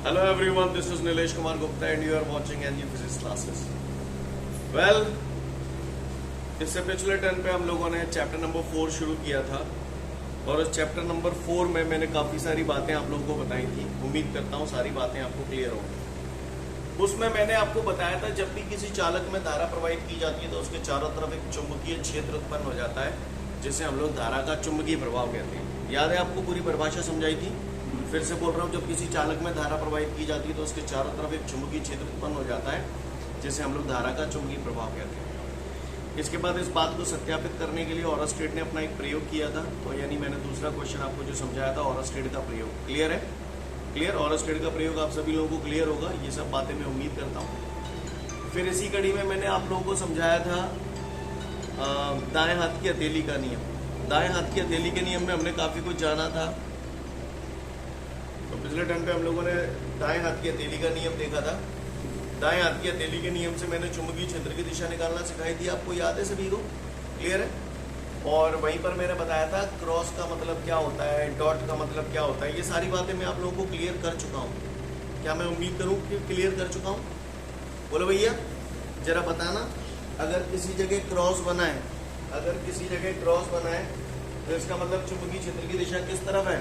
Hello everyone, this is Nilesh Kumar Gupta and you are watching NG Physics classes. Well, इससे पिछले turn पे हम लोगों ने चैप्टर नंबर 4 शुरू किया था और उस चैप्टर नंबर 4 में मैंने काफ़ी सारी बातें आप लोगों को बताई थी। उम्मीद करता हूँ सारी बातें आपको क्लियर होंगी। उसमें मैंने आपको बताया था जब भी किसी चालक में धारा प्रवाहित की जाती है तो उसके चारों तरफ एक चुंबकीय क्षेत्र उत्पन्न हो जाता है जिसे हम लोग धारा का चुंबकीय प्रभाव कहते हैं। याद है आपको पूरी परिभाषा समझाई थी? फिर से बोल रहा हूँ, जब किसी चालक में धारा प्रवाहित की जाती है तो उसके चारों तरफ एक चुंबकीय क्षेत्र उत्पन्न हो जाता है जिसे हम लोग धारा का चुंबकीय प्रभाव कहते हैं। इसके बाद इस बात को सत्यापित करने के लिए ऑरस्टेड ने अपना एक प्रयोग किया था। तो यानी मैंने दूसरा क्वेश्चन आपको जो समझाया था ऑरस्टेड का प्रयोग, क्लियर है? क्लियर, ऑरस्टेड का प्रयोग आप सभी लोगों को क्लियर होगा, ये सब बातें मैं उम्मीद करता हूँ। फिर इसी कड़ी में मैंने आप लोगों को समझाया था दाएं हाथ की हथेली का नियम। दाएं हाथ की हथेली के नियम में हमने काफी कुछ जाना था। तो पिछले टर्न पे हम लोगों ने दाएं हाथ की हथेली का नियम देखा था। दाएं हाथ की हथेली के नियम से मैंने चुंबकीय क्षेत्र की दिशा निकालना सिखाई थी, आपको याद है सभी को? क्लियर है? और वहीं पर मैंने बताया था क्रॉस का मतलब क्या होता है, डॉट का मतलब क्या होता है। ये सारी बातें मैं आप लोगों को क्लियर कर चुका हूँ। क्या मैं उम्मीद करूँ कि क्लियर कर चुका हूँ? बोलो भैया, जरा बताना। अगर किसी जगह क्रॉस बना है, अगर किसी जगह क्रॉस बना है तो इसका मतलब चुंबकीय क्षेत्र की दिशा किस तरफ है?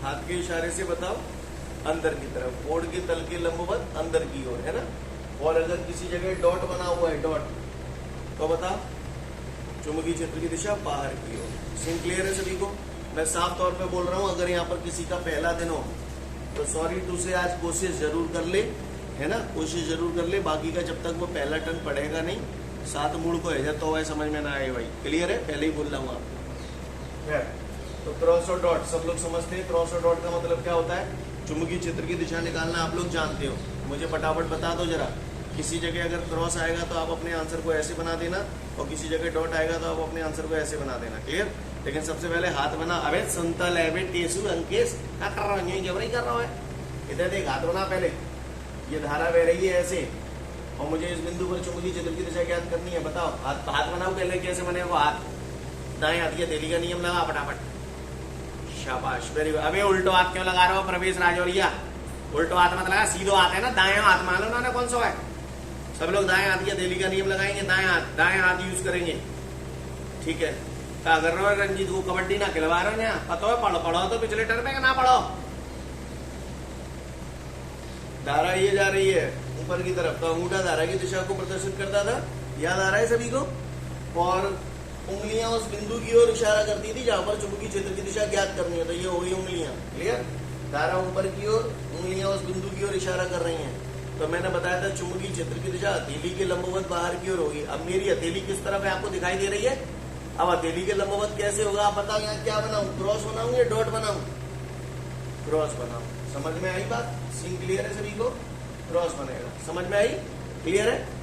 हाथ के इशारे से बताओ, अंदर की तरफ, बोर्ड के तल के लंबवत अंदर की ओर, है ना? और अगर किसी जगह डॉट बना हुआ है, डॉट, तो बताओ चुंबकीय क्षेत्र की दिशा बाहर की ओर। सीन क्लियर है सभी को? मैं साफ तौर पे बोल रहा हूँ, अगर यहाँ पर किसी का पहला दिन हो तो सॉरी टू से आज कोशिश जरूर कर ले, है ना? कोशिश जरूर कर ले। बाकी का जब तक वो पहला टर्न पढ़ेगा नहीं, 7 मूड को है तो वह समझ में ना आए भाई। क्लियर है? पहले ही बोल रहा हूँ आपको। तो क्रॉस और डॉट सब लोग समझते हैं। क्रॉस और डॉट का मतलब क्या होता है? चुंबकीय क्षेत्र की दिशा निकालना आप लोग जानते हो। मुझे फटाफट बता दो जरा। किसी जगह अगर क्रॉस आएगा तो आप अपने आंसर को ऐसे बना देना और किसी जगह डॉट आएगा तो आप अपने आंसर को ऐसे बना देना। क्लियर? लेकिन सबसे पहले हाथ बना। अबे संतल है टेसु अंकेश, क्या कर रहा हूँ? यही जबरी कर रहा हूँ। इधर देख, हाथ बना पहले। ये धारा बह रही है ऐसे और मुझे इस बिंदु पर चुंबकीय क्षेत्र की दिशा ज्ञात करनी है। बताओ, हाथ बनाओ पहले। कैसे बनेगा हाथ? दाएं हाथ की हथेली का नियम लगा फटाफट। शाबाश, वेरी गुड। अबे उल्टो हाथ क्यों लगा रहे हो प्रवेश राजौरिया? उल्टो हाथ मत लगा, सीधो हाथ है ना, दाएं हाथ मान लो ना। कौन सा है? सब लोग दाएं हाथ की हथेली का नियम लगाएंगे, दाएं हाथ यूज करेंगे। ठीक है? क्या कर रहे हो रंजीत को? कबड्डी ना खिलवा रहे हो ना? पता है? पढ़ो तो पिछले टर्म में ना पढ़ो। धारा ये जा रही है ऊपर की तरफ, तो अंगूठा धारा की दिशा को प्रदर्शित करता था। याद आ रहा है सभी को? और उंगलियां उस बिंदु की ओर इशारा करती थी जहां पर चुंबकीय क्षेत्र की दिशा ज्ञात करनी है। तो ये हो गई उंगलियां। क्लियर? धारा ऊपर की ओर, उंगलियां उस बिंदु की ओर इशारा कर रही हैं। तो मैंने बताया था चुंबकीय क्षेत्र की दिशा हथेली के लंबवत बाहर की ओर होगी। अब मेरी हथेली किस तरफ है आपको दिखाई दे रही है? अब हथेली के लंबवत कैसे होगा आप बताओ? यहाँ क्या बनाऊं? क्रॉस बनाऊं या डॉट बनाऊं? क्रॉस बनाऊं। समझ में आई बात? सीन क्लियर है सभी को? क्रॉस बनेगा। समझ में आई? क्लियर है?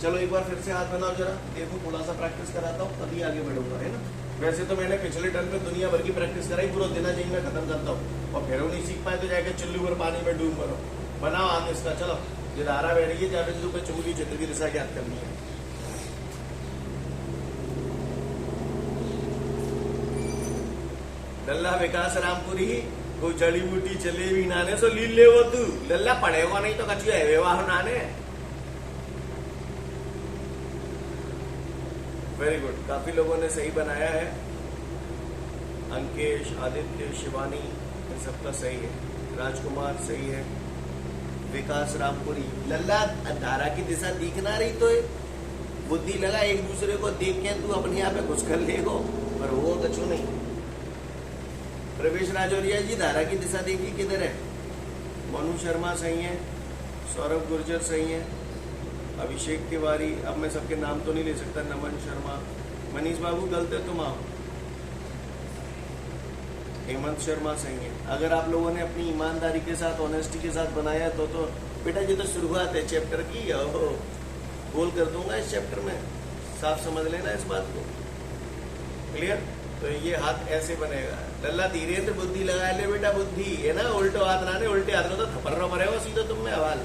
चलो एक बार फिर से हाथ बनाओ जरा, देखो थोड़ा सा प्रैक्टिस कराता हूँ तभी आगे बढ़ूंगा, है ना? वैसे तो मैंने पिछले टर्न में दुनिया भर की प्रैक्टिस कराई, पूरा दिन जी में खत्म करता हूँ और फिर वो नहीं सीख पाए तो जाके चुल्लू पर पानी में डूब मरो। बनाओ हाथ इसका। चलो, ये धारा बह रही है जहाँ बिंदु पे चुंबकीय क्षेत्र की दिशा ज्ञात करनी है। लल्ला विकास रामपुरी को जड़ी बूटी चले भी नाने सो लील ले वो तू लल्ला पढ़ेगा नहीं तो कछु है वाह नाने। वेरी गुड, काफी लोगों ने सही बनाया है। अंकेश, आदित्य, शिवानी, इन सबका सही है। राजकुमार सही है। विकास रामपुरी, लल्ला धारा की दिशा दिख ना रही तो बुद्धि लगा एक दूसरे को देख के तू अपने आप घुस कर लेगो, पर वो कछु नहीं। प्रवेश राजौरिया जी, धारा की दिशा देखिए किधर है? मनु शर्मा सही है। सौरभ गुर्जर सही है। अभिषेक तिवारी, अब मैं सबके नाम तो नहीं ले सकता। नमन शर्मा, मनीष बाबू गलत है तुम आओ। हेमंत शर्मा सही है। अगर आप लोगों ने अपनी ईमानदारी के साथ, ऑनेस्टी के साथ बनाया तो बेटा ये तो शुरुआत है चैप्टर की। गोल कर दूंगा इस चैप्टर में, साफ समझ लेना इस बात को। क्लियर? तो ये हाथ ऐसे बनेगा। लल्ला धीरेन्द्र, बुद्धि लगा ले बेटा, बुद्धि है ना? उल्टो हाथ ना, उल्टे हाथ में तो थप्पड़ मरेगा सीधा तुम में हवाल।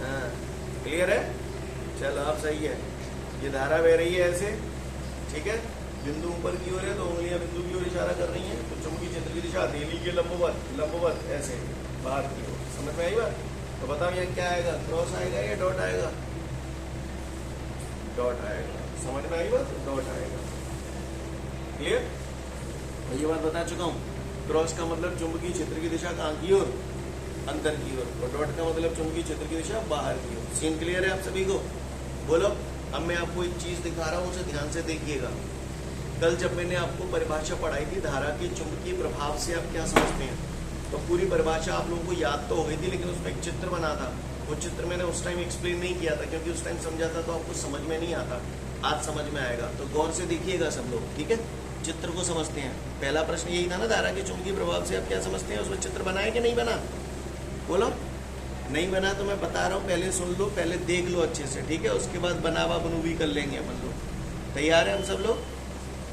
हाँ, क्लियर है? चलो अब सही है। ये धारा बह रही है ऐसे, ठीक है? बिंदु ऊपर की ओर है तो उंगलियां बिंदु की ओर इशारा कर रही हैं, तो चुंबकीय क्षेत्र की दिशा हथेली के लंबवत ऐसे बाहर की ओर। समझ में आई बात? तो बताओ यहाँ क्या आएगा, क्रॉस आएगा या डॉट आएगा? डॉट आएगा। समझ में आई बात? डॉट आएगा। क्लियर? ये बात बता चुका हूँ। क्रॉस का मतलब चुंबकीय क्षेत्र की दिशा कहाँ की ओर? अंदर की ओर। और डॉट का मतलब चुंबकीय क्षेत्र की दिशा बाहर की ओर। सीन क्लियर है आप सभी को? बोलो। अब मैं आपको एक चीज दिखा रहा हूँ, उसे ध्यान से देखिएगा। कल जब मैंने आपको परिभाषा पढ़ाई थी धारा के चुंबकीय प्रभाव से आप क्या समझते हैं, तो पूरी परिभाषा आप लोगों को याद तो हो गई थी, लेकिन उसमें एक चित्र बना था। वो चित्र मैंने उस टाइम एक्सप्लेन नहीं किया था, क्योंकि उस टाइम समझाता तो आपको समझ में नहीं आता। आज समझ में आएगा, तो गौर से देखिएगा सब लोग, ठीक है? चित्र को समझते हैं। पहला प्रश्न यही था ना, धारा के चुंबकीय प्रभाव से आप क्या समझते हैं? उसमें चित्र बना है कि नहीं बना? बोलो। नहीं बना तो मैं बता रहा हूँ, पहले सुन लो, पहले देख लो अच्छे से, ठीक है? उसके बाद बनावा बनू भी कर लेंगे अपन लोग। तैयार है हम सब लोग?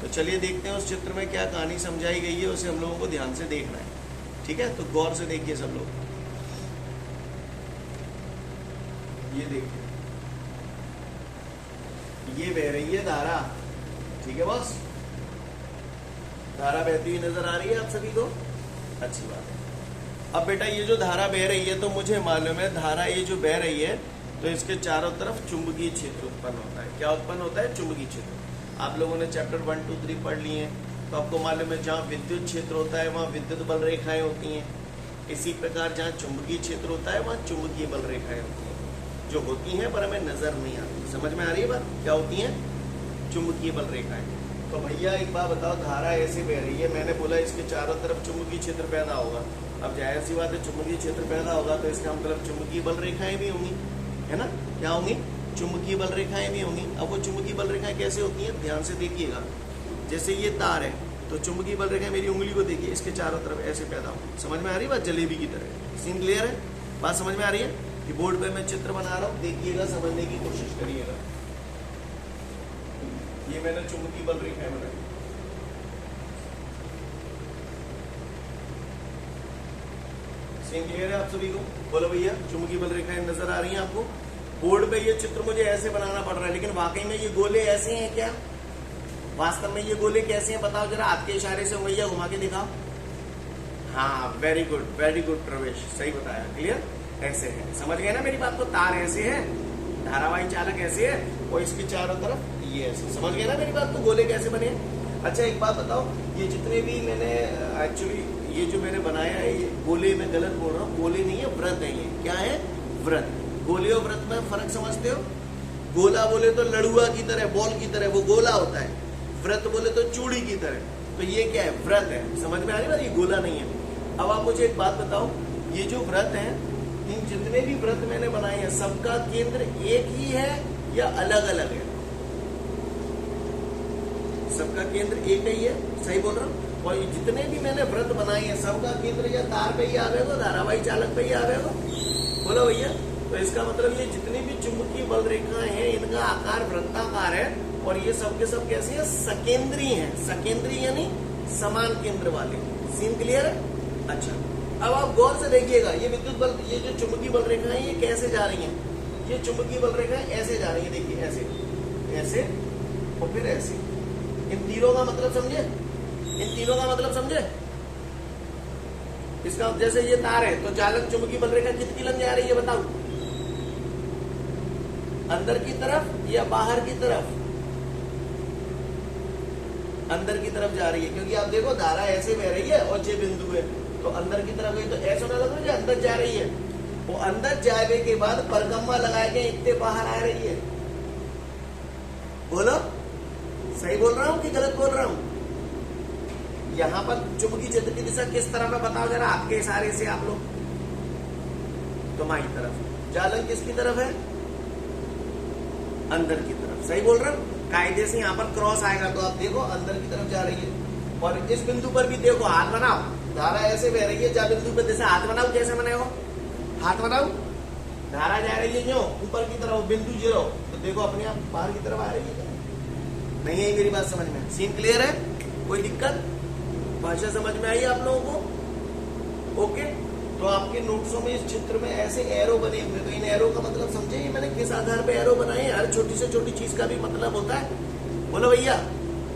तो चलिए देखते हैं उस चित्र में क्या कहानी समझाई गई है, उसे हम लोगों को ध्यान से देखना है, ठीक है? तो गौर से देखिए सब लोग। ये देखिए, ये बह रही है धारा, ठीक है बॉस? धारा बहती हुई नजर आ रही है आप सभी को? अच्छी बात है। अब बेटा ये जो धारा बह रही है, तो मुझे मालूम है धारा ये जो बह रही है, तो इसके चारों तरफ चुंबकीय क्षेत्र उत्पन्न होता है। क्या उत्पन्न होता है? चुंबकीय क्षेत्र। आप लोगों ने चैप्टर 1, 2, 3 पढ़ लिए हैं, तो आपको मालूम है जहाँ विद्युत क्षेत्र होता है वहाँ विद्युत बल रेखाएं होती हैं। इसी प्रकार जहाँ चुंबकीय क्षेत्र होता है वहाँ चुंबकीय बल रेखाएं होती हैं, जो होती हैं पर हमें नजर नहीं आती। समझ में आ रही है बात? क्या होती हैं? चुंबकीय बल रेखाएं। तो भैया एक बात बताओ, धारा ऐसे बह रही है, मैंने बोला इसके चारों तरफ चुंबकीय क्षेत्र पैदा होगा। अब जाहिर सी बात है, चुंबकीय क्षेत्र पैदा होगा तो इसका मतलब चुंबकीय बल रेखाएं भी होंगी, है ना? क्या होंगी? चुंबकीय बल रेखाएं भी होंगी। अब वो चुंबकीय बल रेखाएं कैसे होती हैं, ध्यान से देखिएगा। जैसे ये तार है, तो चुंबकीय बल रेखाएं मेरी उंगली को देखिए, इसके चारों तरफ ऐसे पैदा होंगी। समझ में आ रही है बात? जलेबी की तरह। सीन क्लियर है? बात समझ में आ रही है? कि बोर्ड पे मैं चित्र बना रहा हूँ, देखिएगा, समझने की कोशिश करिएगा। ये मैंने चुंबकीय बल रेखाएं बनाई। सीन क्लियर है आप सभी को? बोलो भैया, चुंबकीय बल रेखाएं नजर आ रही हैं आपको? बोर्ड पे ये चित्र मुझे ऐसे बनाना पड़ रहा है, लेकिन वाकई में ये गोले ऐसे हैं क्या? वास्तव में ये गोले कैसे हैं बताओ जरा, हाथ के इशारे से उंगलियां घुमा के दिखाओ। हाँ, वेरी गुड प्रवेश, सही बताया। क्लियर? ऐसे है। समझ गए ना मेरी बात को? तार ऐसे है, धारावाही चालक ऐसे है, और इसके चारों तरफ ये ऐसे। समझ गए ना मेरी बात को? गोले कैसे बने? अच्छा एक बात बताओ, ये जितने भी मैंने एक्चुअली ये जो मैंने बनाया है, ये गोले में गलत बोल रहा हूँ, गोले नहीं है, व्रत है। ये क्या है? व्रत। गोले और व्रत में फर्क समझते हो? गोला बोले तो लड़ुआ की तरह, बॉल की तरह, वो गोला होता है। व्रत बोले तो चूड़ी की तरह, तो ये क्या है? व्रत है। समझ में आ रही है? ये गोला नहीं है। अब आप मुझे एक बात बताओ, ये जो व्रत है, इन जितने भी व्रत मैंने बनाए हैं, सबका केंद्र एक ही है या अलग अलग है? सबका केंद्र एक ही है, सही बोल रहा हूँ? और ये जितने भी मैंने व्रत बनाए हैं, सबका केंद्र या तार पे ही आवेगा, धारावाही चालक पे ही आवेगा? बोलो भैया। तो इसका मतलब ये जितनी भी चुंबकीय बल रेखाएं हैं, इनका आकार वृत्ताकार है, और ये सब के सब कैसे हैं? सकेंद्रीय हैं। सकेंद्रीय यानी समान केंद्र वाले। सीन क्लियर है? अच्छा, अब आप गौर से देखिएगा, ये विद्युत बल, ये जो चुंबकीय बल रेखाएं ये कैसे जा रही हैं? ये चुंबकीय बल रेखाएं ऐसे जा रही है, देखिए ऐसे, ऐसे और फिर ऐसे। इन तीनों का मतलब समझे? इन तीनों का मतलब समझे? इसका जैसे ये तार है, तो चालक चुंबकीय बल रेखा कितनी लंबी जा रही है बताओ? अंदर की तरफ या बाहर की तरफ? अंदर की तरफ जा रही है, क्योंकि आप देखो धारा ऐसे बह रही है और ये बिंदु है, तो अंदर की तरफ गई, तो ऐसा ना लग रहा है अंदर जा रही है। वो अंदर जाने के बाद परगम्मा लगाए के इतने बाहर आ रही है। बोलो, सही बोल रहा हूँ कि गलत बोल रहा हूँ? यहाँ पर चुंबकीय क्षेत्र की दिशा किस तरफ है बताओ जरा, आपके इशारे से आप लोग। तुम्हारी तरफ। चालक किसकी तरफ है? अंदर की तरफ। सही बोल रहा हूँ? कायदे से यहाँ पर क्रॉस आएगा, तो आप देखो अंदर की तरफ जा रही है। और इस बिंदु पर भी देखो, हाथ बनाओ, धारा ऐसे बह रही है, जहाँ बिंदु पर दिशा, हाथ बनाओ, कैसे बनाओ? हाथ बनाओ। धारा जा रही है क्यों? ऊपर की तरफ, बिंदु जीरो, तो देखो अपने आप बाहर की तरफ आ रही है। नहीं है मेरी बात समझ में? सीन क्लियर है? कोई दिक्कत? भाषा समझ में आई आप लोगों को? ओके। तो आपके नोट्सों में इस चित्र में ऐसे एरो बने हुए, तो इन एरो का मतलब समझे मैंने किस आधार पे एरो बनाए हैं? हर छोटी से छोटी चीज का भी मतलब होता है। बोलो भैया,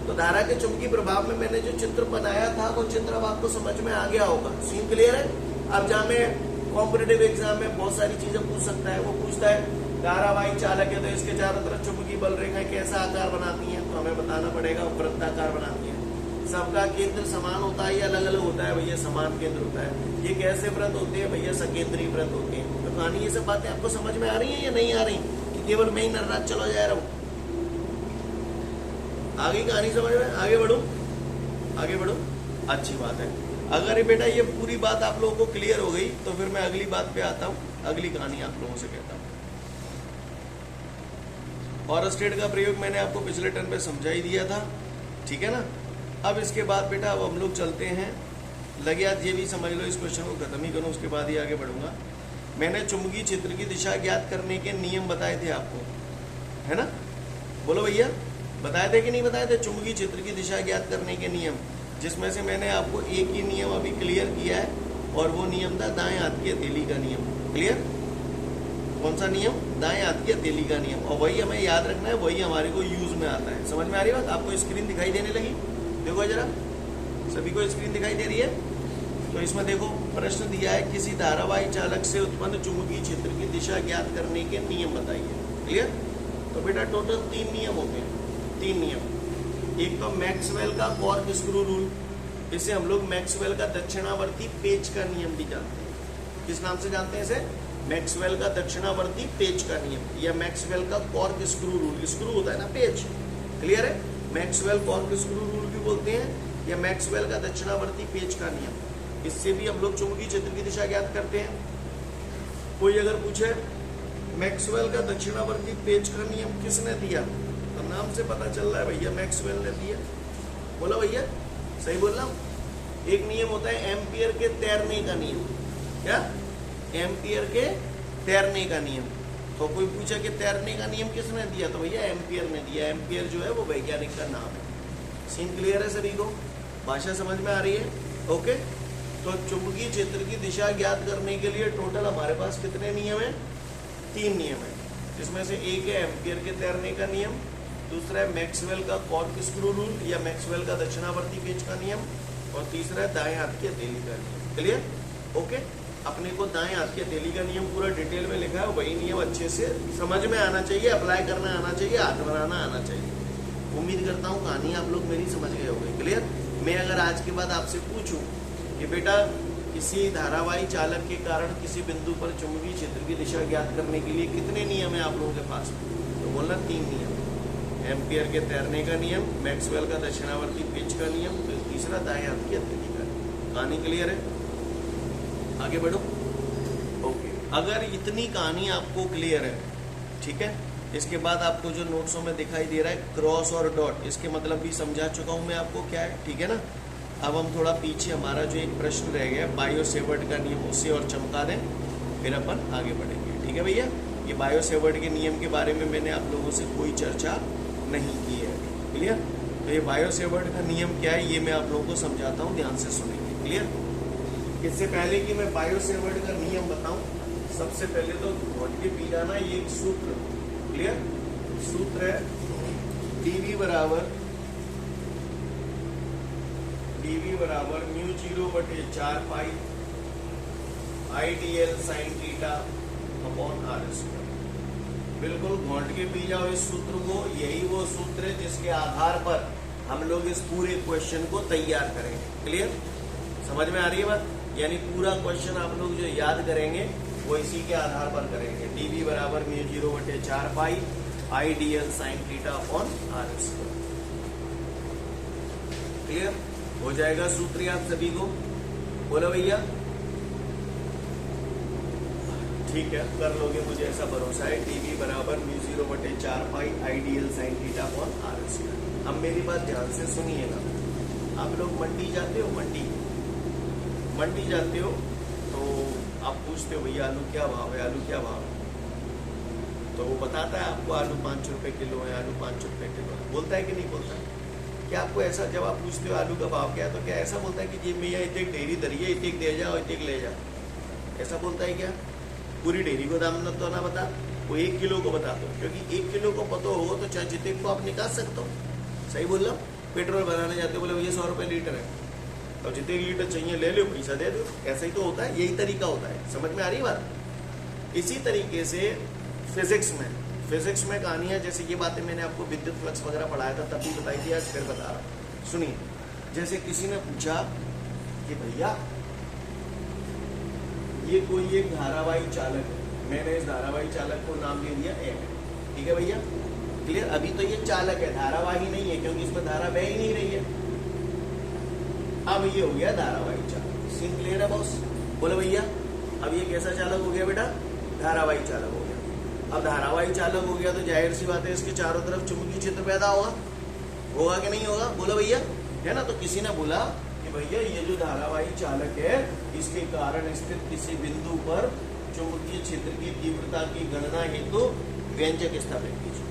तो धारा के चुंबकीय प्रभाव में मैंने जो चित्र बनाया था वो चित्र अब आपको समझ में आ गया होगा। सीन क्लियर है? अब जहाँ में कॉम्पिटेटिव एग्जाम में बहुत सारी चीजें पूछ सकता है। वो पूछता है धारावाही चालक है तो इसके चारों तरफ चुंबकीय बल रेखाएं कैसा आकार बनाती हैं, तो हमें बताना पड़ेगा वृत्ताकार बनाती हैं। सबका केंद्र समान होता है या अलग अलग होता है? भैया समान केंद्र होता है। ये कैसे वृत्त होते हैं? भैया सकेंद्रीय वृत्त होते हैं। तो कहानी ये सब बातें आपको समझ में आ रही है या नहीं आ रही कि केवल मैं ही नाराज चला जा रहा हूँ? आगे कहानी समझ में? आगे बढ़ो, आगे बढ़ो, अच्छी बात है। अगर ये बेटा ये पूरी बात आप लोगों को क्लियर हो गई तो फिर मैं अगली बात पे आता हूँ, अगली कहानी आप लोगों से कहता हूँ। और स्टेट का प्रयोग मैंने आपको पिछले टर्न पे समझा ही दिया था, ठीक है ना। अब इसके बाद बेटा अब हम लोग चलते हैं, लगे आज ये भी समझ लो, इस क्वेश्चन को खत्म ही करूँ उसके बाद ही आगे बढ़ूंगा। मैंने चुंबकीय क्षेत्र की दिशा ज्ञात करने के नियम बताए थे आपको, है ना? बोलो भैया, बताए थे कि नहीं बताए थे? चुंबकीय क्षेत्र की दिशा ज्ञात करने के नियम, जिसमें से मैंने आपको एक ही नियम अभी क्लियर किया है और वो नियम था दाएं हाथ की हथेली का नियम। क्लियर? कौन सा नियम? दाएं हाथ की हथेली का नियम। और वही हमें याद रखना है, वही हमारे को यूज में आता है। समझ में आ रही बात? आपको स्क्रीन दिखाई देने लगी? देखो जरा, सभी को स्क्रीन दिखाई दे रही है? तो इसमें देखो प्रश्न दिया है, किसी धारावाही चालक से उत्पन्न चुंबकीय क्षेत्र की दिशा ज्ञात करने के नियम बताइए। क्लियर? तो बेटा टोटल 3 नियम होते हैं, 3 नियम। एक तो मैक्सवेल का कॉर्क स्क्रू रूल, इसे हम लोग मैक्सवेल का दक्षिणावर्ती पेच का नियम भी जानते हैं। किस नाम से जानते हैं इसे? मैक्सवेल का दक्षिणावर्ती पेच का नियम, या मैक्सवेल का कॉर्क स्क्रू रूल। स्क्रू होता है ना, पेच। क्लियर है? मैक्सवेल कॉर्क स्क्रू रूल भी बोलते हैं, या मैक्सवेल का दक्षिणावर्ती पेच का नियम। इससे भी हम लोग चुंबकीय क्षेत्र की दिशा ज्ञात करते हैं। कोई अगर पूछे मैक्सवेल का दक्षिणावर्ती पेच का नियम किसने दिया, तो नाम से पता चल रहा है भैया मैक्सवेल ने दिया। बोला भैया, सही बोल रहा हूं? एक नियम होता है एम्पियर के तैरने का नियम। क्या? एम्पियर के तैरने का नियम। तो कोई पूछा कि तैरने का नियम किसने दिया, तो भैया एम्पियर ने दिया। एम्पियर जो है वो वैज्ञानिक का नाम है। सीन क्लियर है सभी को? भाषा समझ में आ रही है? ओके। तो चुंबकीय क्षेत्र की दिशा ज्ञात करने के लिए टोटल हमारे पास कितने नियम है? 3 नियम है, जिसमें से एक है एम्पियर के तैरने का नियम, दूसरा है मैक्सवेल का कॉर्क स्क्रू रूल या मैक्सवेल का दक्षिणावर्ती पेच का नियम, और तीसरा है दाएं हाथ की हथेली का नियम। क्लियर? ओके। अपने को दाएं हाथ की हथेली का नियम पूरा डिटेल में लिखा है, वही नियम अच्छे से समझ में आना चाहिए, अप्लाई करना आना चाहिए, हाथ बनाना आना चाहिए। उम्मीद करता हूँ कहानी आप लोग मेरी समझ गए होंगे। क्लियर? मैं अगर आज के बाद आपसे पूछूं कि बेटा किसी धारावाही चालक के कारण किसी बिंदु पर चुंबकीय क्षेत्र की दिशा ज्ञात करने के लिए कितने नियम है आप लोगों के पास, तो बोलना 3 नियम। एम्पियर के तैरने का नियम, मैक्सवेल का दक्षिणावर्ती पेच का नियम, फिर तीसरा दाएं हाथ की हथेली का नियम। कहानी क्लियर है? आगे बढ़ो। ओके। अगर इतनी कहानी आपको क्लियर है, ठीक है, इसके बाद आपको जो नोट्सों में दिखाई दे रहा है क्रॉस और डॉट, इसके मतलब भी समझा चुका हूं मैं आपको क्या है, ठीक है ना। अब हम थोड़ा पीछे, हमारा जो एक प्रश्न रह गया बायो सेवर्ट का नियम, उससे और चमका दें, फिर अपन आगे बढ़ेंगे। ठीक है भैया? ये बायो सेवर्ट के नियम के बारे में मैंने आप लोगों से कोई चर्चा नहीं की है। क्लियर? तो ये बायो सेवर्ट का नियम क्या है ये मैं आप लोगों को समझाता हूँ, ध्यान से सुनेंगे। क्लियर? इससे पहले कि मैं बायो सेवर्ट का नियम बताऊं, सबसे पहले तो घोट के पी जाना ये एक सूत्र। क्लियर? सूत्र है dv बराबर μ0/4 पाई IDL sin theta upon r²। बिल्कुल घोट के पी जाओ इस सूत्र को। यही वो सूत्र है जिसके आधार पर हम लोग इस पूरे क्वेश्चन को तैयार करेंगे। क्लियर? समझ में आ रही है बात? यानी पूरा क्वेश्चन आप लोग जो याद करेंगे वो इसी के आधार पर करेंगे। dv बराबर μ0/4 पाई IDL sin theta upon r²। Clear? हो जाएगा सूत्र याद सभी को? बोलो भैया। ठीक है, कर लोगे, मुझे ऐसा भरोसा है। dv बराबर μ0/4 पाई IDL sin theta upon r²। अब मेरी बात ध्यान से सुनिएगा। आप लोग मंडी जाते हो, मंडी जाते हो तो आप पूछते हो भैया आलू क्या भाव है, आलू क्या भाव है, तो वो बताता है आपको आलू 5 रुपए किलो है, आलू 5 रुपए किलो है। बोलता है कि नहीं बोलता? क्या आपको ऐसा जब आप पूछते हो आलू का भाव क्या है, तो क्या ऐसा बोलता है कि जी भैया इतने ढेरी धरिए, इतने दे जाओ, इतने ले जाओ, ऐसा बोलता है क्या? पूरी ढेरी को दाम तो ना बता, वो 1 किलो को बता दो, क्योंकि 1 किलो को पता होगा तो चाहे जितने को आप निकाल सकते हो। सही बोल रहा हूँ? पेट्रोल बनाने जाते हो, बोले भैया 100 रुपये लीटर है, तो जितने लीटर चाहिए ले लो, पैसा दे दो। ऐसा ही तो होता है, यही तरीका होता है। समझ में आ रही बात। इसी तरीके से फिजिक्स में कहानी है। जैसे ये बातें मैंने आपको विद्युत फ्लक्स वगैरह पढ़ाया था, तभी बताई थी, आज फिर बता रहा। सुनिए, जैसे किसी ने पूछा कि भैया ये कोई एक धारावाही चालक है, मैंने इस धारावाही चालक को नाम दे दिया एम, ठीक है भैया, क्लियर। अभी तो ये चालक है, धारावाही नहीं है, क्योंकि इसमें धारा बह ही नहीं रही है। अब ये हो गया धारावाही चालक। सीन क्लियर है बॉस? बोलो भैया, अब ये कैसा चालक हो गया बेटा? धारावाही चालक हो गया। अब धारावाही चालक हो गया तो जाहिर सी बात है इसके चारों तरफ चुंबकीय क्षेत्र पैदा होगा कि नहीं होगा? बोलो भैया, है ना। तो किसी ने बोला कि भैया ये जो धारावाही चालक है, इसके कारण स्थित किसी बिंदु पर चुंबकीय क्षेत्र की तीव्रता की गणना हेतु व्यंजक स्थापित कीजिए।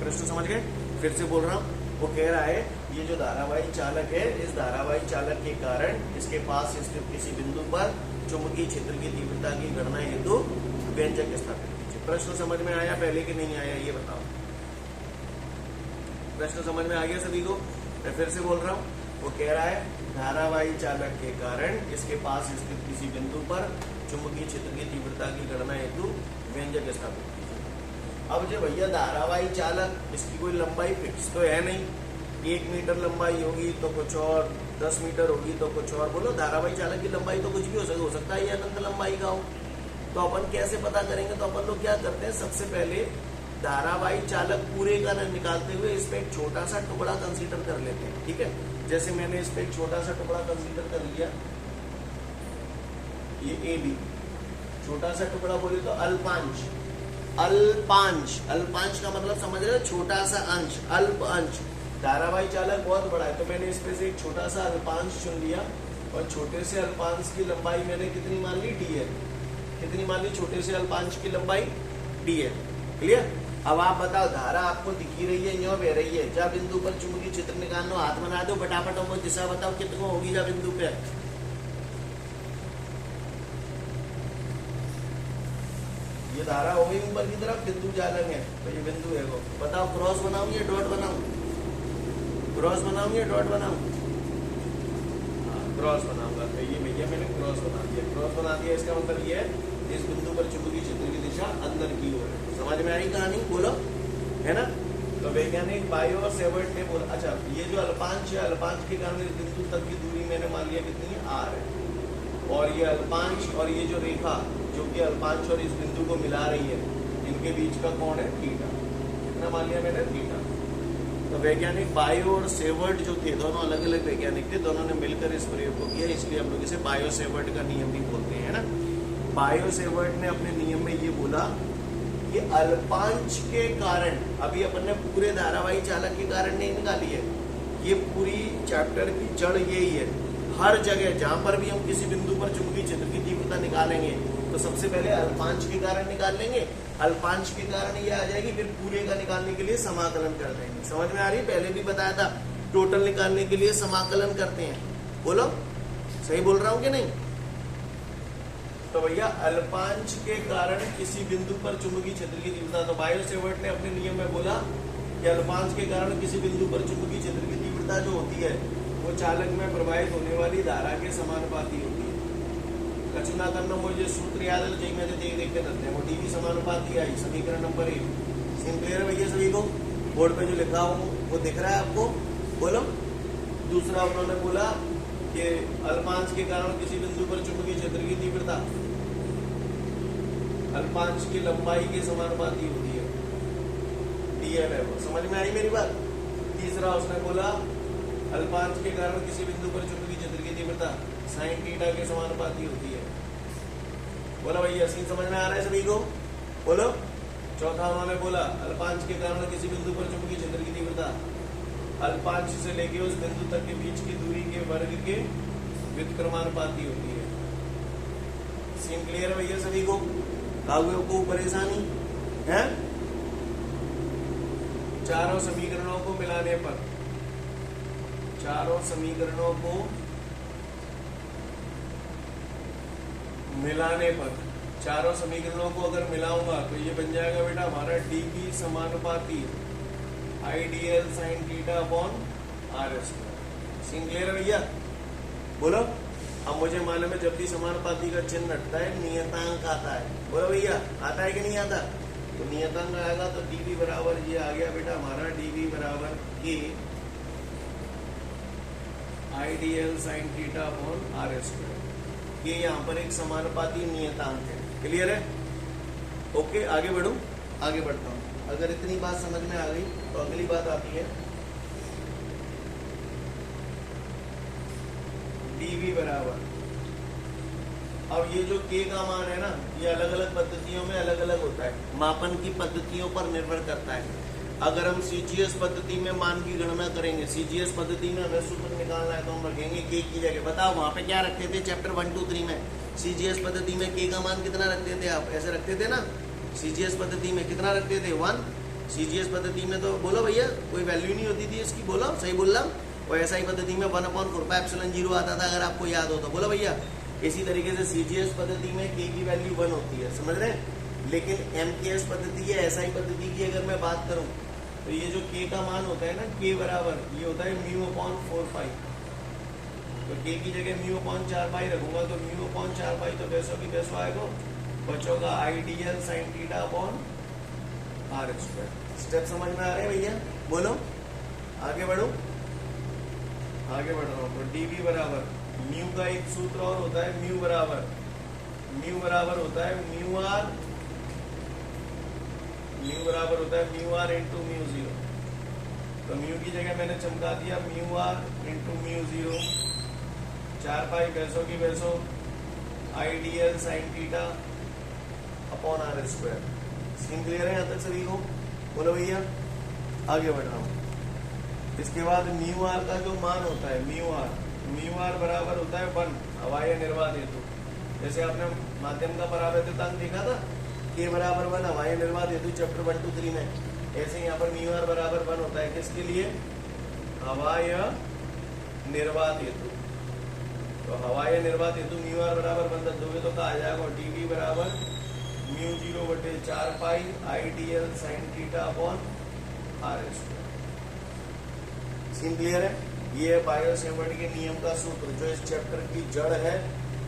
प्रश्न समझ गए? फिर से बोल रहा हूँ, वो कह रहा है ये जो धारावाही चालक है, इस धारावाही चालक के कारण इसके पास स्थित किसी बिंदु पर चुंबकीय क्षेत्र की तीव्रता की गणना हेतु व्यंजक स्थापित कीजिए। प्रश्न समझ में आया पहले कि नहीं आया, ये बताओ। प्रश्न समझ में आ गया सभी को? मैं फिर से बोल रहा हूँ, वो कह रहा है धारावाही चालक के कारण इसके पास स्थित किसी बिंदु पर चुंबकीय क्षेत्र की तीव्रता की गणना हेतु व्यंजक स्थापित कीजिए। अब जो भैया धारावाही चालक, इसकी कोई लंबाई फिक्स तो है नहीं, 1 मीटर लंबाई होगी तो कुछ और, 10 मीटर होगी तो कुछ और। बोलो, धारावाही चालक की लंबाई तो कुछ भी हो सकता है, ये अनंत लंबाई का हो। तो अपन कैसे पता करेंगे? तो अपन लोग क्या करते हैं, सबसे पहले धारावाही चालक पूरे का निकालते हुए इस पे एक छोटा सा टुकड़ा कंसीडर कर लेते हैं, ठीक है। जैसे मैंने इस पे एक छोटा सा टुकड़ा कंसीडर कर लिया, ये ए बी, छोटा सा टुकड़ा बोले तो अल्पांश। अल्पांश का मतलब समझ रहे हो, छोटा सा अंश, अल्प अंश। धारावाही चालक बहुत बड़ा है तो मैंने इस पे से एक छोटा सा अल्पांश चुन लिया, और छोटे से अल्पांश की लंबाई मैंने कितनी मान ली? dl। कितनी मान ली छोटे से अल्पांश की लंबाई? dl। क्लियर? अब आप बताओ, धारा आपको दिखी रही है, यो बह रही है, जा बिंदु पर चुंबकीय क्षेत्र निकालना, हाथ बना दो फटाफट, हमको दिशा बताओ कितना होगी जा बिंदु पे। ये धारा हो गई ऊपर की तरफ, बिंदु चालक है तो ये बिंदु है वो। बताओ, क्रॉस बनाऊं या डॉट बनाऊं? क्रॉस बनाऊं या डॉट बनाऊं? क्रॉस बनाऊंगा। तो ये भैया मैंने क्रॉस बना दिया। क्रॉस बना दिया, इसका मतलब ये है इस बिंदु पर चुंबकीय क्षेत्र की दिशा अंदर की ओर है। समझ में आई कहानी? बोलो, है ना। तो वैज्ञानिक बायो और सेवर्ट ने बोला, अच्छा ये जो अल्पांश है, अल्पांश के कारण इस बिंदु तक की दूरी मैंने मान लिया कितनी है? r है। और ये अल्पांश और ये जो रेखा जो कि अल्पांश और इस बिंदु को मिला रही है, इनके बीच का कोण है थीटा। कितना मान लिया मैंने? थीटा। तो वैज्ञानिक बायो और सेवर्ट जो थे, दोनों अलग अलग वैज्ञानिक थे, दोनों ने मिलकर इस प्रयोग को किया, इसलिए हम लोग इसे बायो सेवर्ट का नियम भी बोलते हैं, है ना। बायो सेवर्ट ने अपने नियम में ये बोला कि अल्पांश के कारण, अभी अपन ने पूरे धारावाही चालक के कारण नहीं निकाली है, ये पूरी चैप्टर की जड़ यही है। हर जगह जहां पर भी हम किसी बिंदु पर चुंबकीय क्षेत्र की तीव्रता निकालेंगे तो सबसे पहले अल्पांश के कारण निकाल लेंगे, अल्पांश के कारण ये आ जाएगी, फिर पूरे का निकालने के लिए समाकलन कर देंगे। समझ में आ रही? पहले भी बताया था, टोटल निकालने के लिए समाकलन करते हैं। बोलो, सही बोल रहा हूं कि नहीं? तो भैया अल्पांश के कारण किसी बिंदु पर चुंबकीय क्षेत्र की तीव्रता, तो बायो सेवर्ट ने अपने नियम में बोला कि अल्पांश के कारण किसी बिंदु पर चुंबकीय क्षेत्र की तीव्रता जो होती है वो चालक में प्रवाहित होने वाली धारा के समानुपाती होती है। रचना करना मुझे सूत्र याद है, मैं देख देख के करते हैं। वो dv समानुपाती आई, समीकरण नंबर 1। सीन क्लियर है भैया सभी को? बोर्ड पे जो लिखा हो वो दिख रहा है आपको? बोलो। दूसरा उन्होंने बोला कि अल्पांश के कारण किसी बिंदु पर चुंबकीय क्षेत्र की तीव्रता अल्पांश की लंबाई के समानुपाती होती है, dl है वो। समझ में आई मेरी बात? तीसरा उसने बोला अल्पांश के कारण किसी बिंदु पर चुंबकीय क्षेत्र की तीव्रता sin थीटा के समानुपाती होती है। बोला भैया, सीन समझ में आ रहा है सभी को? बोलो। चौथा उन्होंने बोला अल्पांश के कारण किसी बिंदु पर चुंबकीय क्षेत्र की तीव्रता अल्पांश से लेके उस बिंदु तक के बीच की दूरी के वर्ग के व्युत्क्रमानुपाती होती है। सीन क्लियर है भैया सभी को? कागजों को परेशानी है? चारों समीकरणों को मिलाने पर, चारों समीकरणों को मिलाने पर, चारों समीकरणों को अगर मिलाऊंगा तो ये बन जाएगा बेटा हमारा dv समानुपाती IDL sin theta upon R square. Scene clear है भैया? बोलो। अब मुझे मालूम है जब भी समानुपाती का चिन्ह हटता है नियतांक आता है। बोलो भैया, आता है कि नहीं आता? तो नियतांक आएगा तो डीवी बराबर ये आ गया बेटा हमारा, डीवी बराबर के IDL sine theta upon R square. ये यहाँ पर एक समानुपाती नियतांक है। क्लियर है? ओके, आगे बढ़ूं? आगे बढ़ता हूं। अगर इतनी बात समझ में आ गई तो अगली बात आती है डीवी बराबर। अब ये जो के का मान है ना, ये अलग अलग पद्धतियों में अलग अलग होता है, मापन की पद्धतियों पर निर्भर करता है। अगर हम सीजीएस पद्धति में मान की गणना करेंगे, सीजीएस पद्धति में हमें सूत्र निकालना है तो हम रखेंगे के की जगह। बताओ वहां पे क्या रखते थे चैप्टर 1, 2, 3 में? सीजीएस पद्धति में के का मान कितना रखते थे आप? ऐसे रखते थे ना? सीजीएस पद्धति में कितना रखते थे? 1। सीजीएस पद्धति में तो बोलो भैया कोई वैल्यू नहीं होती थी इसकी। बोलो, सही बोल रहा हूं? और एसआई पद्धति में 1/4πε0 आता था, अगर आपको याद हो तो। बोलो भैया। इसी तरीके से सीजीएस पद्धति में के की वैल्यू 1 होती है, समझ रहे हैं? लेकिन एमकेएस पद्धति या एसआई पद्धति की अगर मैं बात करूं तो ये जो के का मान होता है ना, के बराबर ये होता है μ/4π। तो के की जगह μ/4π रखूंगा तो μ/4π तो पैसों की पैसों आएगा, बचोगा I D L sine theta upon R square. Step समझ में आ रहे हैं भैया? बोलो, आगे बढ़ो। आगे बढ़ रहा हूं। तो डीवी बराबर म्यू का एक सूत्र और होता है, म्यू बराबर होता है म्यू बराबर होता है mu R into mu zero. तो म्यू की जगह मैंने चमका दिया mu R into mu zero, 4π पैसों की पैसों I D L sine theta upon R square. Scene clear है यहाँ तक सभी को? बोलो भैया, आगे बढ़ रहा हूँ। इसके बाद म्यू आर का जो मान होता है म्यू आर बराबर होता है 1 हवाई निर्वात हेतु। जैसे आपने माध्यम का परावर्तितांक देखा था, के बराबर 1 हवाई निर्वात हेतु चैप्टर 1, 2, 3 में, ऐसे यहाँ पर म्यू आर बराबर 1 होता है। किसके लिए? हवाई निर्वात हेतु। तो हवाई निर्वात हेतु म्यू आर बराबर 1 रख दोगे तो क्या आ जाएगा? डीवी बराबर μ0/4π I D L sine theta upon R square. Scene clear है? ये है बायो-सेवर्ट के नियम का सूत्र जो इस चैप्टर की जड़ है,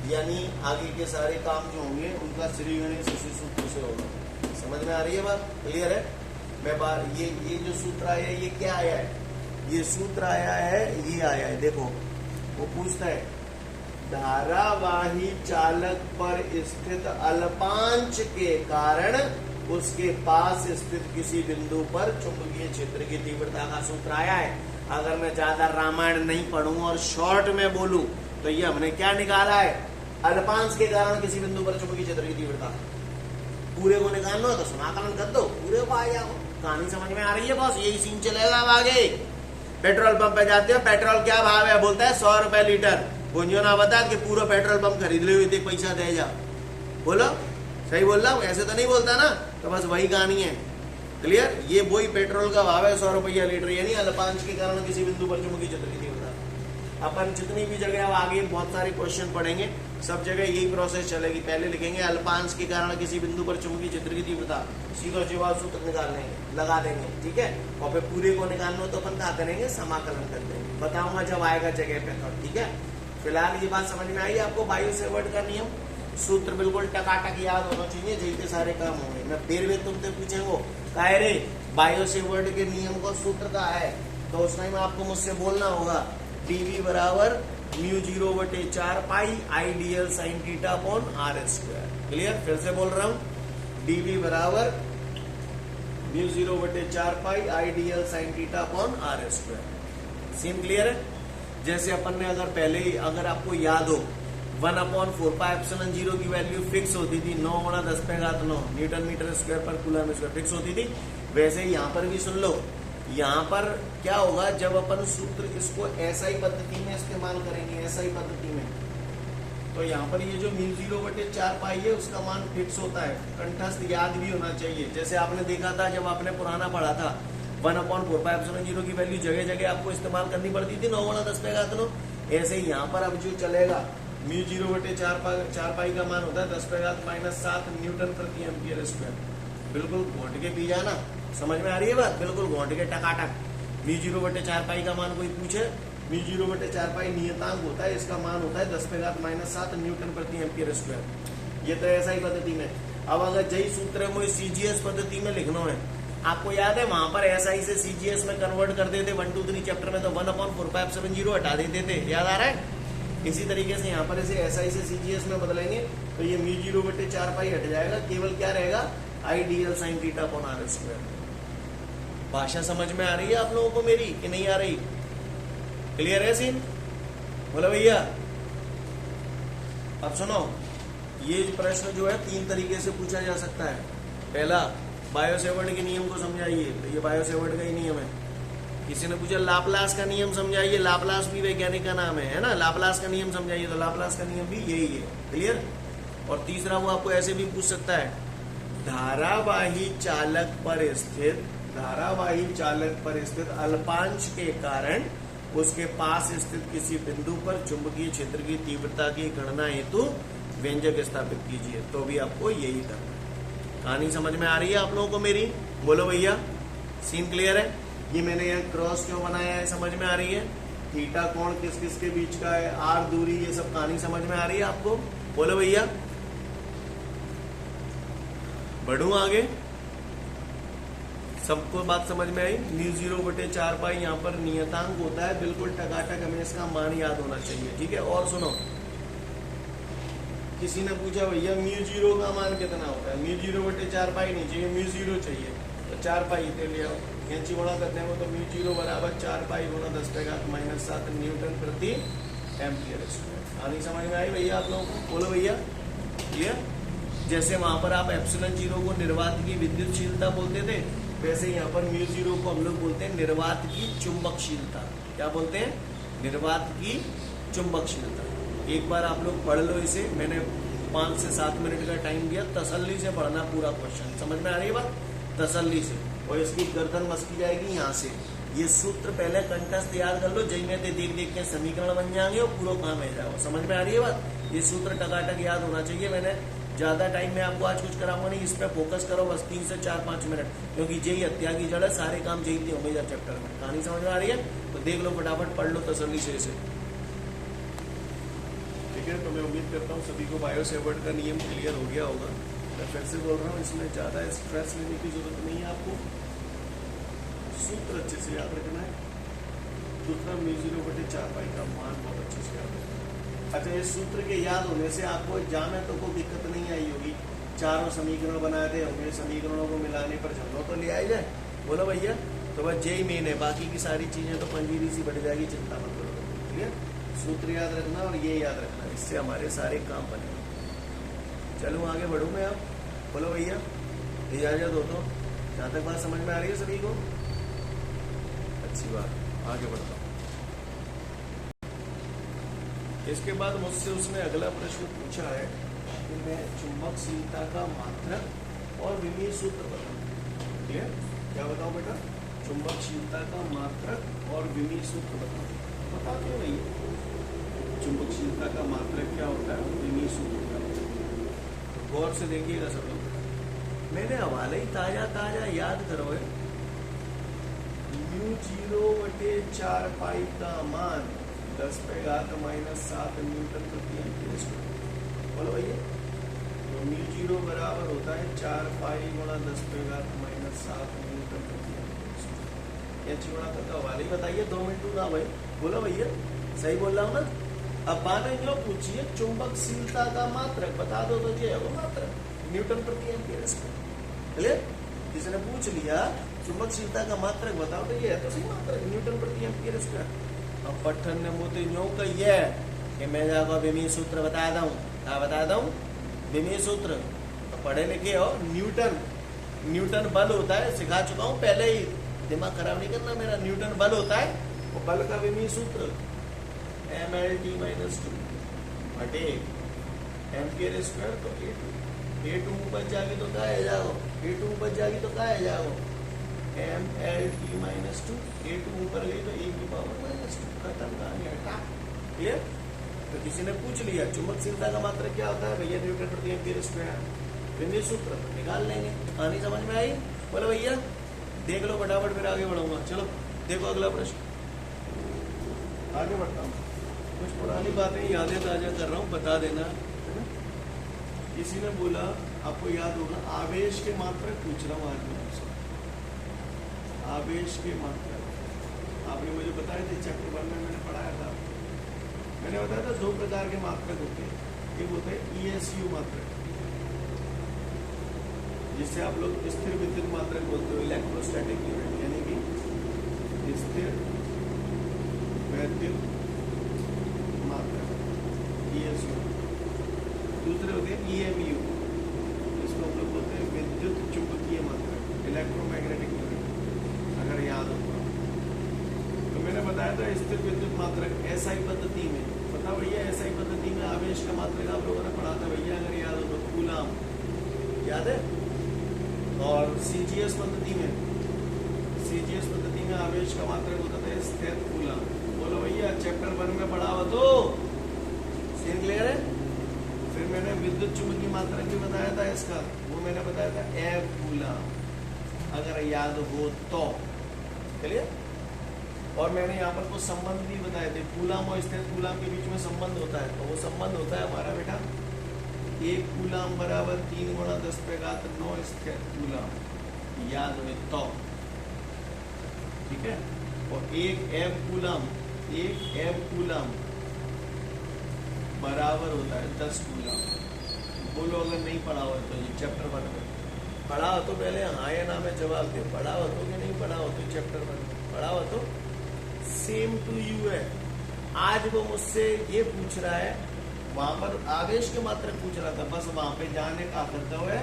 यानी आगे के सारे काम जो होंगे उनका श्रीगणित इसी सूत्र से होगा। समझ में आ रही है बात? क्लियर है? मैं ये जो सूत्र आया है ये क्या आया है? ये सूत्र आया है, ये आया है, देखो वो पूछता है धारावाही चालक पर स्थित अल्पांश के कारण उसके पास स्थित किसी बिंदु पर चुंबकीय क्षेत्र की तीव्रता का सूत्र आया है। अगर मैं ज्यादा रामायण नहीं पढ़ूं और शॉर्ट में बोलूं तो ये हमने क्या निकाला है? अल्पांश के कारण किसी बिंदु पर चुंबकीय क्षेत्र की तीव्रता। पूरे को निकालना हो तो समाकलन कर दो, पूरे को आ जाओ। कहानी समझ में आ रही है बॉस? यही सीन चलेगा अब आगे। पेट्रोल पंप पे जाते हो, पेट्रोल क्या भाव है? बोलता है 100 रुपए लीटर। गुंजो ना बता कि पूरा पेट्रोल पंप खरीद ले हुए थे, पैसा दे जा। बोलो, सही बोल रहा हूँ? ऐसे तो नहीं बोलता ना? तो बस वही कहानी है। क्लियर? ये वही पेट्रोल का भाव है 100 रुपया लीटर, यानी अल्पांश के कारण किसी बिंदु पर चुंबकीय क्षेत्र की तीव्रता। अपन जितनी भी जगह आगे बहुत सारे क्वेश्चन पढ़ेंगे, सब जगह यही प्रोसेस चलेगी। पहले लिखेंगे अल्पांश के कारण किसी बिंदु पर चुंबकीय क्षेत्र की तीव्रता, सीधा जवाब सूत्र निकाल लेंगे, लगा देंगे, ठीक है? और फिर पूरे को निकालना हो तो अपन क्या करेंगे? समाकलन कर देंगे। बताऊंगा जब आएगा जगह पे, ठीक है? फिलहाल ये बात समझ में आई आपको? बायो-सेवर्ट का नियम सूत्र बिल्कुल टकाटक याद होना चाहिए, जैसे सारे काम होंगे। मैं फिर भी तुमसे पूछेंगे काहे रे बायो-सेवर्ट के नियम को सूत्र का है, तो उस टाइम आपको मुझसे बोलना होगा डीवी बराबर μ0/4π I D L sine theta upon R square. Clear? फिर से बोल रहा हूं, डीवी बराबर μ0/4π I D L sine theta upon R square. Scene clear है? जैसे अपन ने अगर पहले ही, अगर आपको याद हो 1/4πε0 की वैल्यू फिक्स होती थी, 9 × 10⁹ न्यूटन मीटर स्क्वायर पर कूलम स्क्वायर फिक्स होती थी। वैसे ही यहाँ पर भी सुन लो, यहाँ पर क्या होगा जब अपन सूत्र इसको एसआई पद्धति में इस्तेमाल करेंगे, एसआई पद्धति में, तो यहाँ पर ये जो μ0/4π है उसका मान फिक्स होता है। कंठस्थ याद भी होना चाहिए। जैसे आपने देखा था जब आपने पुराना पढ़ा था 1/4πε0 की वैल्यू जगह जगह आपको इस्तेमाल करनी पड़ती थी, 9 × 10⁹। ऐसे ही यहाँ पर अब जो चलेगा μ0/4π का मान होता है 10⁻⁻7 न्यूटन प्रति एम्पियर स्क्वायर। बिल्कुल घोट के पी जाना। समझ में आ रही है बात? बिल्कुल घोट के टकाटक। म्यू 0/4 का मान कोई पूछे, म्यू 0/4 नियतांक होता है, इसका मान होता है 10⁻⁻7 न्यूटन प्रति एम्पियर स्क्वायर। ये तो ऐसा ही पद्धति में। अब अगर जई सूत्र में सीजीएस पद्धति में लिखना है, आपको याद है वहां पर एसआई से सीजीएस में कन्वर्ट कर देते 1 2 3 चैप्टर में, तो 1/4 हटा देते थे, याद आ रहा है। इसी तरीके से यहाँ पर इसे एसआई से सीजीएस में बदलेंगे तो ये म्यू 0/4 हट जाएगा, केवल क्या रहेगा ideal sine theta upon R square. भाषा समझ में आ रही है आप लोगों को मेरी कि नहीं आ रही? क्लियर है सीन? बोलो भैया। अब सुनो, ये प्रश्न जो है 3 तरीके से पूछा जा सकता है। पहला, बायो-सेवर्ट के नियम को समझाइए, तो ये बायो-सेवर्ट का ही नियम है। किसी ने पूछा लाप्लास का नियम समझाइए, लाप्लास भी वैज्ञानिक का नाम है ना, लाप्लास का नियम समझाइए, तो लाप्लास का नियम भी यही है। क्लियर? और तीसरा वो आपको ऐसे भी पूछ सकता है, धारावाही चालक पर स्थित अल्पांश के कारण उसके पास स्थित किसी बिंदु पर चुंबकीय क्षेत्र की तीव्रता की गणना हेतु व्यंजक स्थापित कीजिए, तो भी आपको यही करना है। कहानी समझ में आ रही है आप लोगों को मेरी? बोलो भैया, सीन क्लियर है? ये मैंने यहाँ क्रॉस क्यों बनाया है समझ में आ रही है? थीटा कोण किस किस के बीच का है, आर दूरी, ये सब कहानी समझ में आ रही है आपको? बोलो भैया। बढ़ू आगे, सबको बात समझ में आई? म्यू 0/4 यहाँ पर नियतांक होता है, बिल्कुल टकाटक, हमें इसका मान याद होना चाहिए। ठीक है? और सुनो, किसी ने पूछा भैया म्यू 0 का मान कितना होता है? म्यू 0/4 नहीं चाहिए, म्यू 0 चाहिए, तो 4 इतने ले आओ, कैंची गुणा करते हैं तो म्यू 0 बराबर 4 गुणा 10⁻⁻7 न्यूटन प्रति एम्पियर स्क्वायर। कहानी समझ में आई भैया आप लोगों को? बोलो भैया। ये जैसे वहां पर आप एप्सिलॉन 0 को निर्वात की विद्युतशीलता बोलते थे, वैसे यहाँ पर म्यू 0 को हम लोग बोलते हैं निर्वात की चुंबकशीलता। क्या बोलते हैं? निर्वात की चुंबकशीलता। एक बार आप लोग पढ़ लो इसे, मैंने 5 से 7 मिनट का टाइम दिया, तसल्ली से पढ़ना पूरा क्वेश्चन। समझ में आ रही है बात? तसल्ली से। और इसकी गर्दन मस्की जाएगी यहाँ से। ये सूत्र पहले कंठस्थ याद कर लो, जय में देख देख के समीकरण बन जाएंगे और पूरा काम है जाओ। समझ में आ रही है बात? ये सूत्र टकाटक याद होना चाहिए। मैंने ज्यादा टाइम में आपको आज कुछ कराऊंगा नहीं, इस पे फोकस करो बस 3 से 4-5 मिनट, क्योंकि जय हत्या की जड़ है, सारे काम जय थे होंगे चैप्टर में। कहानी समझ में आ रही है? तो देख लो फटाफट, पढ़ लो तसल्ली से इसे। ठीक है? तो मैं उम्मीद करता हूँ सभी को बायो-सेवर्ट का नियम क्लियर हो गया होगा। मैं फिर से बोल रहा हूँ, इसमें ज्यादा स्ट्रेस लेने की जरूरत नहीं है आपको, सूत्र अच्छे से याद रखना है। दूसरा म्यू 0/4 का मान बहुत अच्छे से याद रखना है। अच्छा, इस सूत्र के याद होने से आपको एग्जाम में तो कोई दिक्कत नहीं आई होगी। चारों समीकरण बनाते होंगे, समीकरणों को मिलाने पर झगड़ो तो ले आई जाए। बोलो भैया। तो बस यही मेन है, बाकी की सारी चीजें तो पंजीरी सी बढ़ जाएगी, चिंता मत करो। ठीक है? सूत्र याद रखना और ये याद रखना, इससे हमारे सारे काम बने। चलो आगे बढ़ू मैं अब। बोलो भैया, इजाजत हो तो? जहाँ तक बात समझ में आ रही है सभी को? अच्छी बात, आगे बढ़ता हूँ। इसके बाद मुझसे उसने अगला प्रश्न पूछा है कि मैं चुंबकशीलता का मात्रक और विमीय सूत्र बताऊं। क्लियर? क्या बताऊं बेटा? चुंबकशीलता का मात्रक और विमीय सूत्र बताऊं। बता दो नहीं, चुंबकशीलता का मात्रक क्या होता है, विमीय सूत्र क्या होता है। गौर से देखिएगा सब लोग, मैंने हवाले ही ताजा याद करो है। म्यू 0/4 का मान 10⁻⁻7 न्यूटन प्रति एम्पियर स्क्वायर। बोलो भैया। तो म्यू 0 बराबर होता है 4 गुणा 10⁻⁻7 न्यूटन प्रति एम्पियर स्क्वायर। ये गुणा करता हवाले ही बताइए, 2 मिनट ना भाई। बोलो भैया, सही बोल रहा हूँ ना? अब बाने जो पूछिए चुंबकशीलता का मात्रक बता दो, तो ये है वो मात्रक न्यूटन प्रति एम्पियर स्क्वायर। क्लियर? किसी ने पूछ लिया चुंबकशीलता का मात्रक बताओ, तो ये है तो सही मात्रक न्यूटन प्रति एम्पियर स्क्वायर। अब पट्टन ने मुझे यूं कही है कि मैं जाकर विमीय सूत्र बता दूं। क्या बता दूं? विमीय सूत्र। तो पढ़े लिखे हो, न्यूटन बल होता है, सिखा चुका हूं पहले ही, दिमाग खराब नहीं करना मेरा। न्यूटन बल होता है, वो बल का विमीय सूत्र mLT-2 बटे एम्पियर स्क्वायर। तो A2 ऊपर जाएगी तो क्या है जाओ, A2 ऊपर जाएगी तो क्या है जाओ, mLT-2। A2 ऊपर गई तो e⁻², खत्म कहानी, हटा। क्लियर? तो किसी ने पूछ लिया चुंबकशीलता का मात्रक क्या होता है, भैया न्यूटन प्रति एम्पियर स्क्वायर। विमीय सूत्र निकाल लेंगे। कहानी समझ में आई? बोलो भैया। देख लो फटाफट, फिर आगे बढ़ूंगा। चलो देखो अगला प्रश्न, आगे बढ़ता हूँ। कुछ पुरानी बातें यादें ताजा कर रहा हूँ, बता देना, है ना। किसी ने बोला, आपको याद होगा, आवेश के मात्रक पूछ रहा हूँ आज मैं आपसे। आवेश के मात्रक आपने मुझे बताया थे, चैप्टर 1 में मैंने पढ़ाया था। मैंने बताया था 2 प्रकार के मात्रक होते हैं। एक होते हैं ESU मात्रक, जिससे आप लोग स्थिर विद्युत मात्रक बोलते हो, इलेक्ट्रोस्टैटिक यूनिट, यानी कि स्थिर वैद्युत मात्रक ESU। दूसरे होते हैं EMU, जिसको हम लोग बोलते हैं विद्युत चुंबकीय मात्रक, इलेक्ट्रोमैग्नेटिक यूनिट, अगर याद हो तो। मैंने बताया था स्थिर विद्युत मात्रक SI पद्धति में, पता भैया SI पद्धति में आवेश का मात्रक आप लोगों ने पढ़ा था भैया, अगर याद हो तो, कूलाम, याद है। और CGS पद्धति में आवेश का मात्रक होता था स्थिर कूलाम। बोलो भैया, चैप्टर 1 में पढ़ा हो तो सीन क्लियर है। फिर मैंने विद्युत चुंबकीय मात्रक भी बताया था इसका, वो मैंने बताया था एफ कूलाम, अगर याद हो तो। चलिए, और मैंने यहाँ पर कुछ संबंध भी बताए थे, कूलाम और स्थिर कूलाम के बीच में संबंध होता है। तो वो संबंध होता है हमारा बेटा, 1 कूलाम बराबर 3 × 10⁹ स्थिर कूलाम, याद हो तो, ठीक है। और 1 एफ कूलाम बराबर होता है 10 कूलाम। बोलो अगर नहीं पढ़ा हो तो, ये चैप्टर 1 में पढ़ा हो तो पहले हाँ या ना में जवाब दे। पढ़ा हो तो कि नहीं पढ़ा हो तो, चैप्टर 1 में पढ़ा हो तो सेम टू यू है। आज वो मुझसे ये पूछ रहा है, वहां पर आवेश के मात्रक पूछ रहा था, बस वहां पे जाने का कर्तव्य है,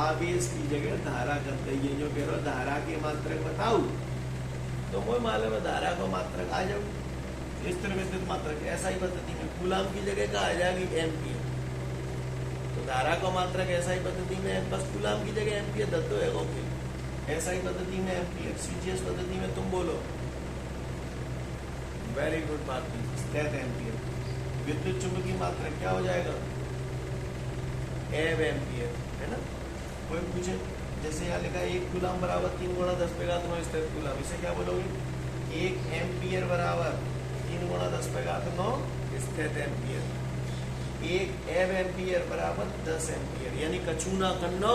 आवेश की जगह धारा करते। ये जो कह रहा धारा के मात्रक बताओ, तो वो मालूम है धारा को मात्रक आ जाओ। स्थिर विद्युत मात्रक SI पद्धति में कूलाम की जगह का आ जाएगी एम्पियर, तो धारा को मात्रक SI पद्धति में बस कूलाम की जगह एम्पियर दे दो है। SI पद्धति में एम्पियर, CGS पद्धति में तुम बोलो, वेरी गुड बात की, स्थिर एम्पियर। विद्युत चुंबकीय मात्रक क्या हो जाएगा, एव एम्पियर, है ना। कोई पूछे, जैसे यहाँ लिखा है 1 कूलाम बराबर 3 × 10⁻9 स्थिर कूलाम, इसे क्या बोलोगे, 1 एम्पियर बराबर 3 × 10⁻9 स्थिर एम्पियर। 1 एव एम्पियर बराबर 10 एम्पियर, यानी कछु ना करनो,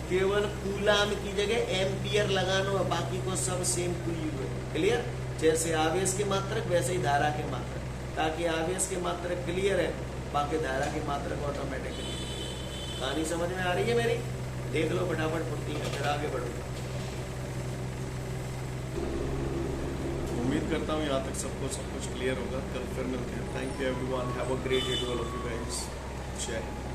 केवल कूलाम की जगह एम्पियर लगानो, बाकी को सब सेम टू यू है। क्लियर। जैसे आवेश के मात्रक वैसे ही धारा के मात्रक, ताकि आवेश के मात्रक क्लियर है, बाकी धारा के मात्रक ऑटोमेटिकली। कहानी समझ में आ रही है मेरी? देख लो फटाफट पढ़ती है, फिर आगे बढ़ो। उम्मीद करता हूँ यहाँ तक सबको सब कुछ क्लियर होगा। कल फिर मिलते हैं। Thank you everyone, have a great day to all of you guys. जय हिंद।